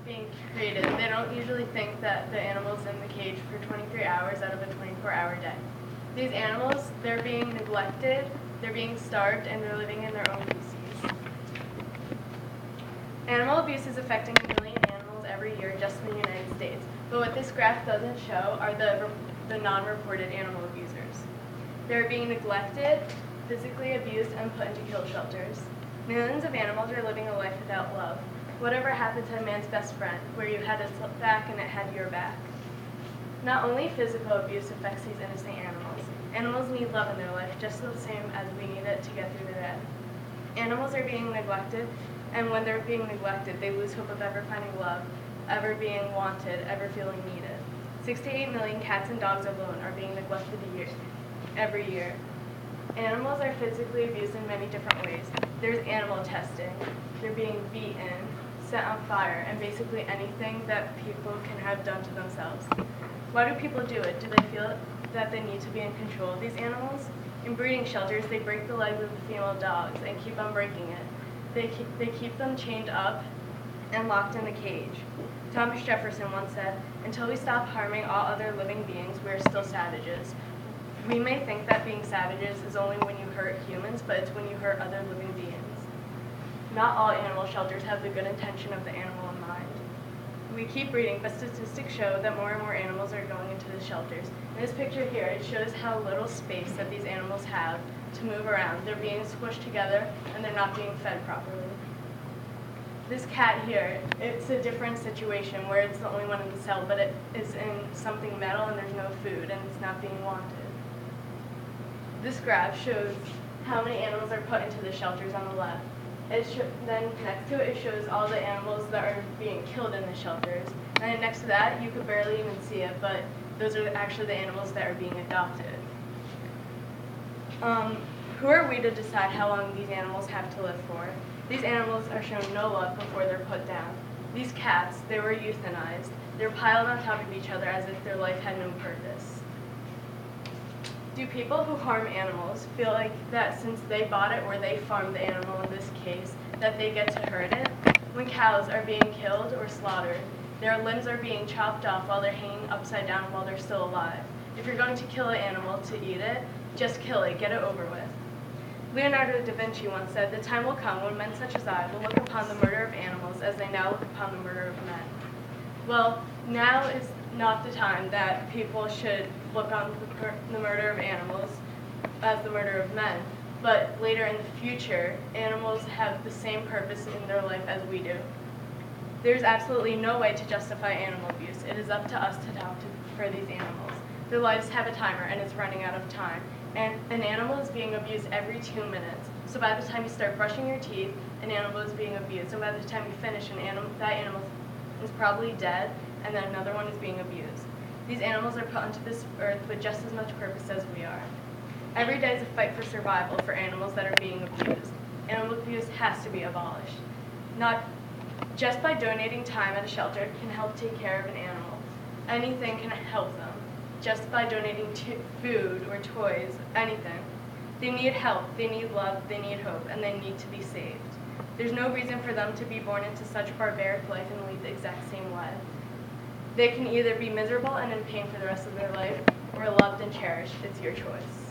being created, they don't usually think that the animal's in the cage for 23 hours out of a 24-hour day. These animals, they're being neglected, they're being starved, and they're living in their own feces. Animal abuse is affecting a million animals every year just in the United States. But what this graph doesn't show are the non-reported animal abusers. They're being neglected, physically abused, and put into kill shelters. Millions of animals are living a life without love. Whatever happened to a man's best friend, where you had his back and it had your back? Not only physical abuse affects these innocent animals. Animals need love in their life just the same as we need it to get through the day. Animals are being neglected, and when they're being neglected, they lose hope of ever finding love, ever being wanted, ever feeling needed. 6 to 8 million cats and dogs alone are being neglected every year. Animals are physically abused in many different ways. There's animal testing. They're being beaten, set on fire, and basically anything that people can have done to themselves. Why do people do it? Do they feel that they need to be in control of these animals? In breeding shelters, they break the legs of the female dogs and keep on breaking it. They keep them chained up and locked in a cage. Thomas Jefferson once said, "Until we stop harming all other living beings, we are still savages." We may think that being savages is only when you hurt humans, but it's when you hurt other living beings. Not all animal shelters have the good intention of the animal in mind. We keep breeding, but statistics show that more and more animals are going into the shelters. In this picture here, it shows how little space that these animals have to move around. They're being squished together, and they're not being fed properly. This cat here, it's a different situation where it's the only one in the cell, but it is in something metal and there's no food and it's not being wanted. This graph shows how many animals are put into the shelters on the left. Then next to it, it shows all the animals that are being killed in the shelters. And then next to that, you could barely even see it, but those are actually the animals that are being adopted. Who are we to decide how long these animals have to live for? These animals are shown no love before they're put down. These cats, they were euthanized. They're piled on top of each other as if their life had no purpose. Do people who harm animals feel like that since they bought it or they farmed the animal in this case, that they get to hurt it? When cows are being killed or slaughtered, their limbs are being chopped off while they're hanging upside down while they're still alive. If you're going to kill an animal to eat it, just kill it, get it over with. Leonardo da Vinci once said, "The time will come when men such as I will look upon the murder of animals as they now look upon the murder of men." Well, now is not the time that people should look on the murder of animals as the murder of men, but later in the future, animals have the same purpose in their life as we do. There's absolutely no way to justify animal abuse. It is up to us to adopt for these animals. Their lives have a timer and it's running out of time. And an animal is being abused every 2 minutes. So by the time you start brushing your teeth, an animal is being abused. And by the time you finish, that animal is probably dead, and then another one is being abused. These animals are put onto this earth with just as much purpose as we are. Every day is a fight for survival for animals that are being abused. Animal abuse has to be abolished. Not just by donating time at a shelter can help take care of an animal. Anything can help them. Just by donating food or toys, anything. They need help, they need love, they need hope, and they need to be saved. There's no reason for them to be born into such barbaric life and lead the exact same life. They can either be miserable and in pain for the rest of their life, or loved and cherished. It's your choice.